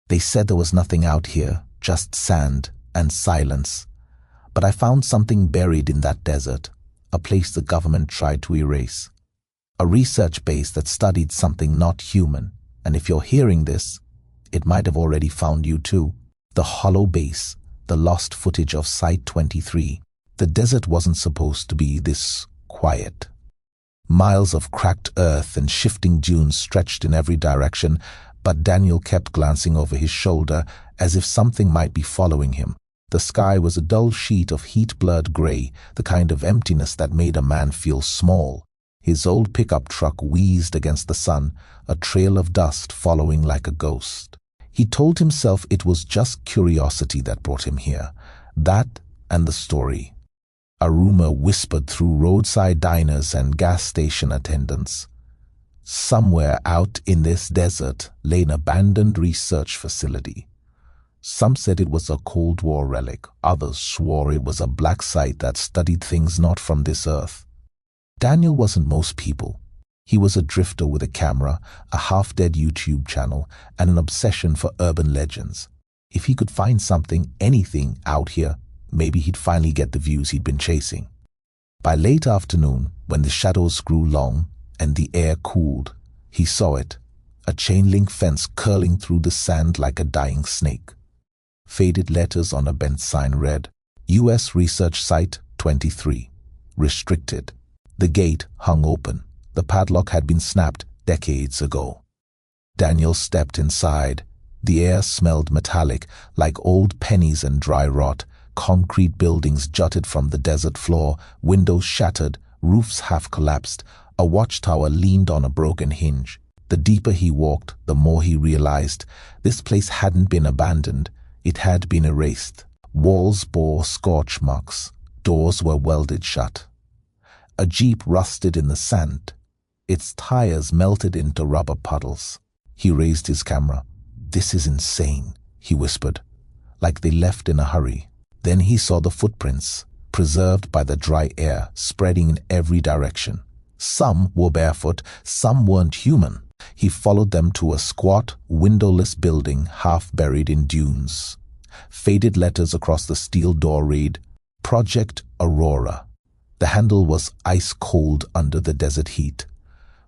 They said there was nothing out here, just sand and silence. But I found something buried in that desert, a place the government tried to erase. A research base that studied something not human, and if you're hearing this, it might have already found you too. The hollow base, the lost footage of Site 23. The desert wasn't supposed to be this quiet. Miles of cracked earth and shifting dunes stretched in every direction, but Daniel kept glancing over his shoulder as if something might be following him. The sky was a dull sheet of heat-blurred gray, the kind of emptiness that made a man feel small. His old pickup truck wheezed against the sun, a trail of dust following like a ghost. He told himself it was just curiosity that brought him here. That and the story. A rumor whispered through roadside diners and gas station attendants. Somewhere out in this desert lay an abandoned research facility. Some said it was a Cold War relic. Others swore it was a black site that studied things not from this earth. Daniel wasn't most people. He was a drifter with a camera, a half-dead YouTube channel, and an obsession for urban legends. If he could find something, anything, out here, maybe he'd finally get the views he'd been chasing. By late afternoon, when the shadows grew long and the air cooled, he saw it, a chain-link fence curling through the sand like a dying snake. Faded letters on a bent sign read, U.S. Research Site 23, restricted. The gate hung open. The padlock had been snapped decades ago. Daniel stepped inside. The air smelled metallic, like old pennies and dry rot. Concrete buildings jutted from the desert floor, windows shattered, roofs half collapsed. A watchtower leaned on a broken hinge. The deeper he walked, the more he realized this place hadn't been abandoned. It had been erased. Walls bore scorch marks. Doors were welded shut. A jeep rusted in the sand. Its tires melted into rubber puddles. He raised his camera. "This is insane," he whispered, like they left in a hurry. Then he saw the footprints, preserved by the dry air, spreading in every direction. Some were barefoot, some weren't human. He followed them to a squat, windowless building half buried in dunes. Faded letters across the steel door read, Project Aurora. The handle was ice cold under the desert heat.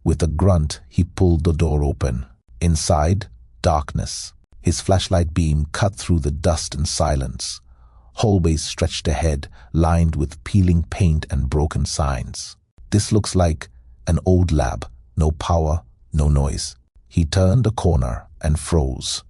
With a grunt, he pulled the door open. Inside, darkness. His flashlight beam cut through the dust and silence. Hallways stretched ahead, lined with peeling paint and broken signs. This looks like an old lab. No power, no noise. He turned a corner and froze.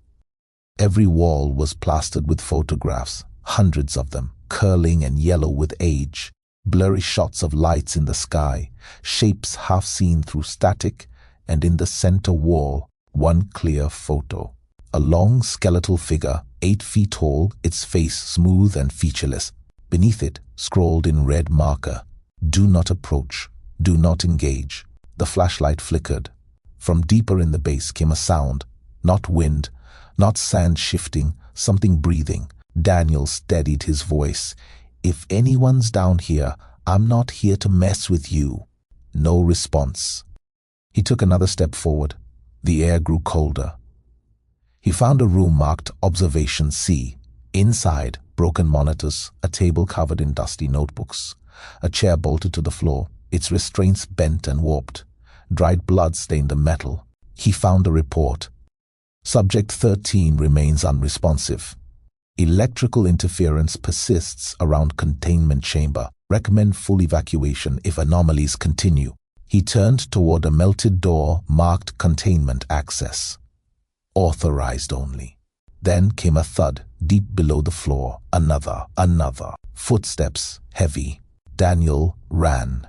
Every wall was plastered with photographs, hundreds of them, curling and yellow with age. Blurry shots of lights in the sky, shapes half seen through static, and in the center wall, one clear photo. A long skeletal figure, 8 feet tall, its face smooth and featureless. Beneath it, scrawled in red marker, Do not approach, do not engage. The flashlight flickered. From deeper in the base came a sound, not wind, not sand shifting, something breathing. Daniel steadied his voice. "If anyone's down here, I'm not here to mess with you." No response. He took another step forward. The air grew colder. He found a room marked Observation C. Inside, broken monitors, a table covered in dusty notebooks, a chair bolted to the floor, its restraints bent and warped. Dried blood stained the metal. He found a report. Subject 13 remains unresponsive. Electrical interference persists around containment chamber. Recommend full evacuation if anomalies continue. He turned toward a melted door marked Containment Access. Authorized only. Then came a thud deep below the floor. Another. Footsteps, heavy. Daniel ran.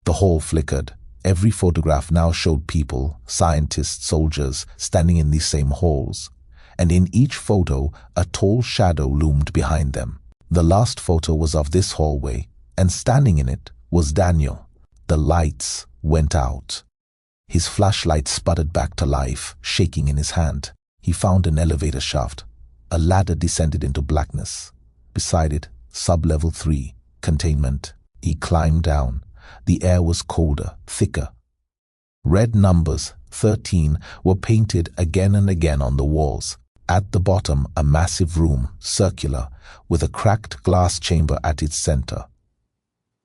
The hall flickered. Every photograph now showed people, scientists, soldiers, standing in these same halls. And in each photo, a tall shadow loomed behind them. The last photo was of this hallway, and standing in it was Daniel. The lights went out. His flashlight sputtered back to life, shaking in his hand. He found an elevator shaft. A ladder descended into blackness. Beside it, sub-level 3, containment. He climbed down. The air was colder, thicker. Red numbers, 13, were painted again and again on the walls. At the bottom, a massive room, circular, with a cracked glass chamber at its center.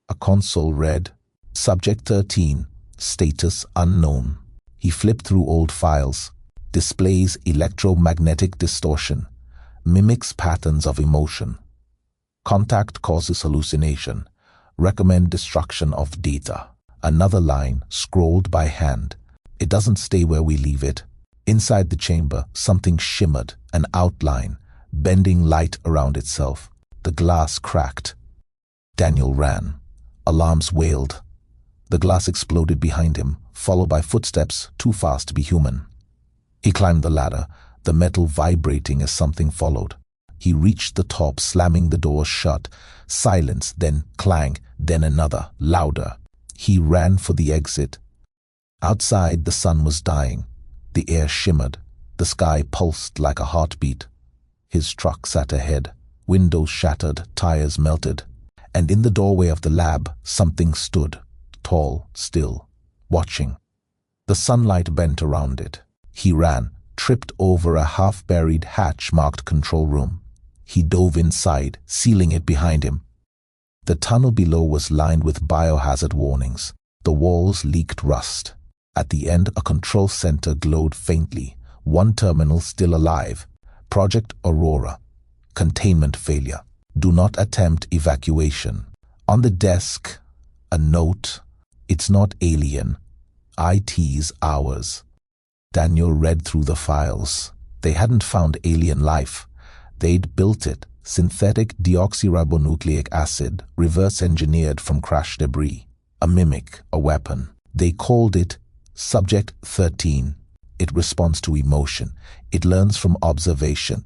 A console read, Subject 13, Status Unknown. He flipped through old files. Displays electromagnetic distortion. Mimics patterns of emotion. Contact causes hallucination. Recommend destruction of data. Another line, scrolled by hand. It doesn't stay where we leave it. Inside the chamber, something shimmered, an outline, bending light around itself. The glass cracked. Daniel ran. Alarms wailed. The glass exploded behind him, followed by footsteps too fast to be human. He climbed the ladder, the metal vibrating as something followed. He reached the top, slamming the doors shut. Silence, then clang, then another, louder. He ran for the exit. Outside, the sun was dying. The air shimmered. The sky pulsed like a heartbeat. His truck sat ahead. Windows shattered, tires melted. And in the doorway of the lab, something stood, tall, still, watching. The sunlight bent around it. He ran, tripped over a half-buried hatch marked control room. He dove inside, sealing it behind him. The tunnel below was lined with biohazard warnings. The walls leaked rust. At the end, a control center glowed faintly. One terminal still alive. Project Aurora. Containment failure. Do not attempt evacuation. On the desk, a note. It's not alien. IT's ours. Daniel read through the files. They hadn't found alien life. They'd built it. Synthetic deoxyribonucleic acid, reverse-engineered from crash debris. A mimic, a weapon. They called it Subject 13. It responds to emotion. It learns from observation.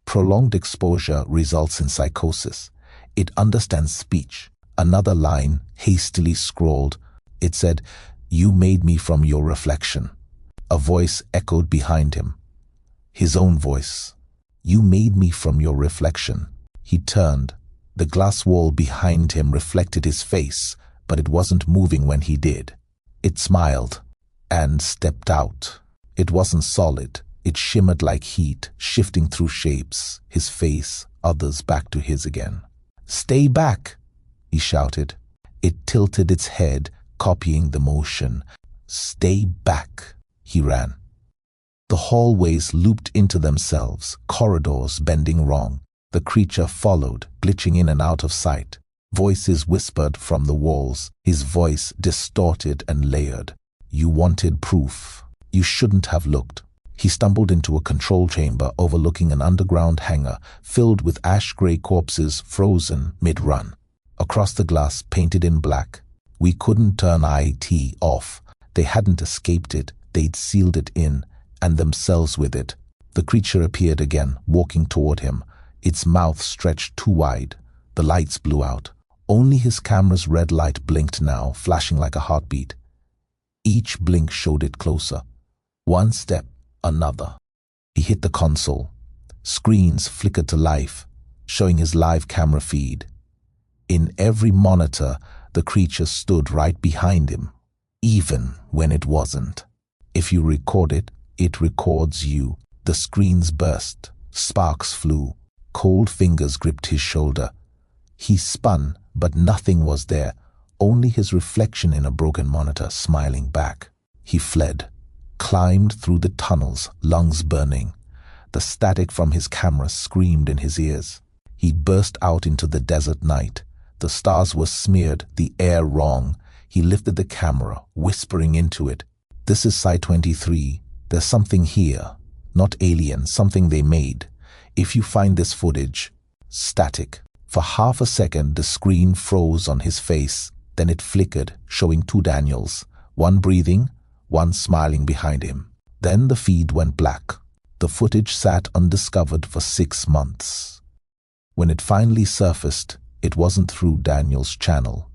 Prolonged exposure results in psychosis. It understands speech. Another line, hastily scrawled. It said, You made me from your reflection. A voice echoed behind him. His own voice. You made me from your reflection. He turned. The glass wall behind him reflected his face, but it wasn't moving when he did. It smiled and stepped out. It wasn't solid. It shimmered like heat, shifting through shapes, his face, others back to his again. Stay back, he shouted. It tilted its head, copying the motion. Stay back, he ran. The hallways looped into themselves, corridors bending wrong. The creature followed, glitching in and out of sight. Voices whispered from the walls, his voice distorted and layered. You wanted proof. You shouldn't have looked. He stumbled into a control chamber overlooking an underground hangar filled with ash-gray corpses frozen mid-run. Across the glass, painted in black. We couldn't turn IT off. They hadn't escaped it. They'd sealed it in, and themselves with it. The creature appeared again, walking toward him. Its mouth stretched too wide. The lights blew out. Only his camera's red light blinked now, flashing like a heartbeat. Each blink showed it closer. One step, another. He hit the console. Screens flickered to life, showing his live camera feed. In every monitor, the creature stood right behind him, even when it wasn't. If you record it, it records you. The screens burst. Sparks flew. Cold fingers gripped his shoulder. He spun, but nothing was there, only his reflection in a broken monitor smiling back. He fled, climbed through the tunnels, lungs burning. The static from his camera screamed in his ears. He burst out into the desert night. The stars were smeared, the air wrong. He lifted the camera, whispering into it. This is Site 23. There's something here. Not alien, something they made. If you find this footage, static. For half a second, the screen froze on his face. Then it flickered, showing two Daniels, one breathing, one smiling behind him. Then the feed went black. The footage sat undiscovered for 6 months. When it finally surfaced, it wasn't through Daniel's channel.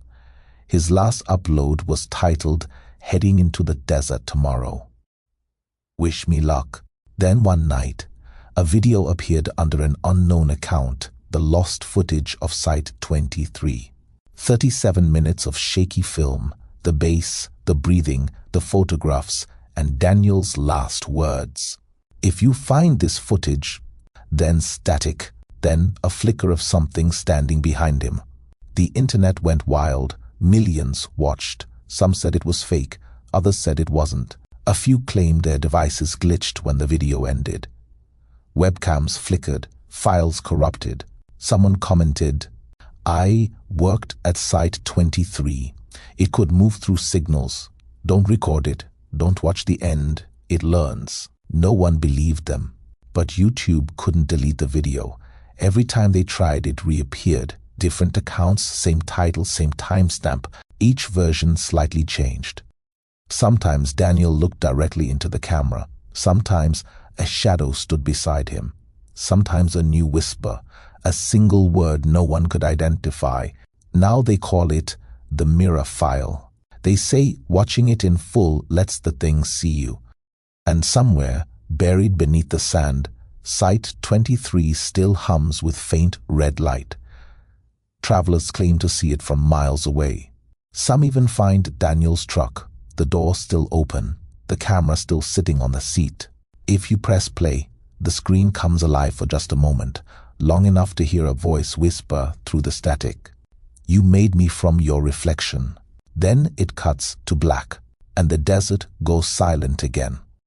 His last upload was titled, Heading into the Desert Tomorrow. Wish me luck. Then one night, a video appeared under an unknown account, the lost footage of Site 23. 37 minutes of shaky film, the bass, the breathing, the photographs, and Daniel's last words. If you find this footage, then static, then a flicker of something standing behind him. The internet went wild. Millions watched. Some said it was fake, others said it wasn't. A few claimed their devices glitched when the video ended. Webcams flickered, files corrupted. Someone commented, "I worked at Site 23. It could move through signals. Don't record it. Don't watch the end. It learns." No one believed them. But YouTube couldn't delete the video. Every time they tried, it reappeared. Different accounts, same title, same timestamp. Each version slightly changed. Sometimes Daniel looked directly into the camera. Sometimes a shadow stood beside him. Sometimes a new whisper, a single word no one could identify. Now they call it the mirror file. They say watching it in full lets the thing see you. And somewhere, buried beneath the sand, Site 23 still hums with faint red light. Travelers claim to see it from miles away. Some even find Daniel's truck, the door still open, the camera still sitting on the seat. If you press play, the screen comes alive for just a moment, long enough to hear a voice whisper through the static, "You made me from your reflection." Then it cuts to black, and the desert goes silent again.